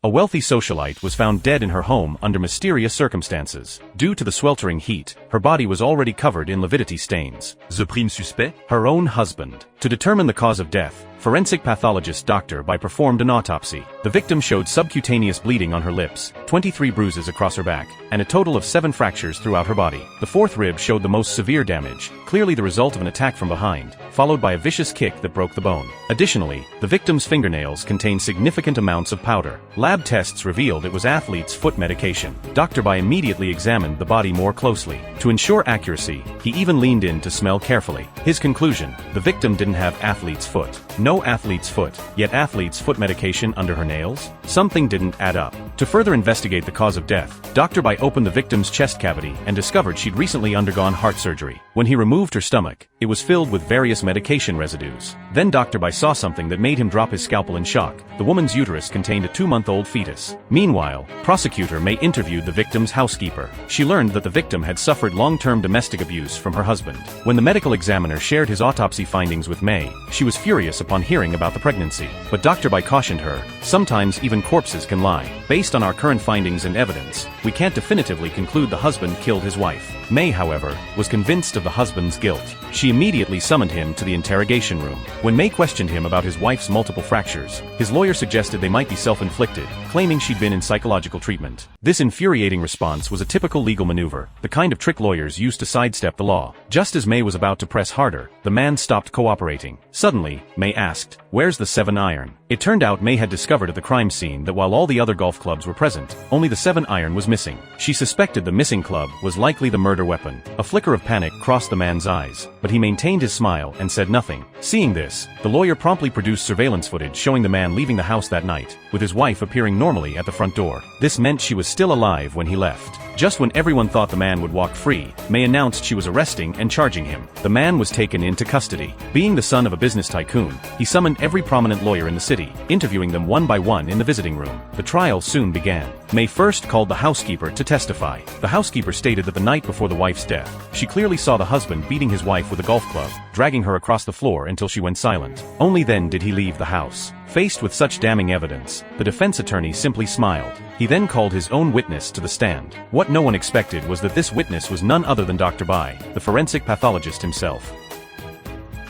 A wealthy socialite was found dead in her home under mysterious circumstances. Due to the sweltering heat, her body was already covered in lividity stains. The prime suspect? Her own husband. To determine the cause of death, forensic pathologist Dr. Bai performed an autopsy. The victim showed subcutaneous bleeding on her lips, 23 bruises across her back, and a total of 7 fractures throughout her body. The fourth rib showed the most severe damage, clearly the result of an attack from behind, followed by a vicious kick that broke the bone. Additionally, the victim's fingernails contained significant amounts of powder. Lab tests revealed it was athlete's foot medication. Dr. Bai immediately examined the body more closely. To ensure accuracy, he even leaned in to smell carefully. His conclusion: the victim didn't have athlete's foot. No athlete's foot, yet athlete's foot medication under her nails? Something didn't add up. To further investigate the cause of death, Dr. Bai opened the victim's chest cavity and discovered she'd recently undergone heart surgery. When he removed her stomach, it was filled with various medication residues. Then Dr. Bai saw something that made him drop his scalpel in shock. The woman's uterus contained a 2-month-old fetus. Meanwhile, prosecutor May interviewed the victim's housekeeper. She learned that the victim had suffered long-term domestic abuse from her husband. When the medical examiner shared his autopsy findings with May, she was furious upon hearing about the pregnancy. But Dr. Bai cautioned her, sometimes even corpses can lie. Based on our current findings and evidence, we can't definitively conclude the husband killed his wife. May, however, was convinced of the husband's guilt. She immediately summoned him to the interrogation room. When May questioned him about his wife's multiple fractures, his lawyer suggested they might be self-inflicted, claiming she'd been in psychological treatment. This infuriating response was a typical legal maneuver, the kind of trick lawyers use to sidestep the law. Just as May was about to press harder, the man stopped cooperating. Suddenly, May asked, "Where's the 7-iron?" It turned out May had discovered at the crime scene that while all the other golf clubs were present, only the 7-iron was missing. She suspected the missing club was likely the murder weapon. A flicker of panic crossed the man's eyes, but he maintained his smile and said nothing. Seeing this, the lawyer promptly produced surveillance footage showing the man leaving the house that night, with his wife appearing normally at the front door. This meant she was still alive when he left. Just when everyone thought the man would walk free, May announced she was arresting and charging him. The man was taken into custody. Being the son of a business tycoon, he summoned every prominent lawyer in the city, interviewing them one by one in the visiting room. The trial soon began. May first called the housekeeper to testify. The housekeeper stated that the night before the wife's death, she clearly saw the husband beating his wife with a golf club, dragging her across the floor until she went silent. Only then did he leave the house. Faced with such damning evidence, the defense attorney simply smiled. He then called his own witness to the stand. What no one expected was that this witness was none other than Dr. Bai, the forensic pathologist himself.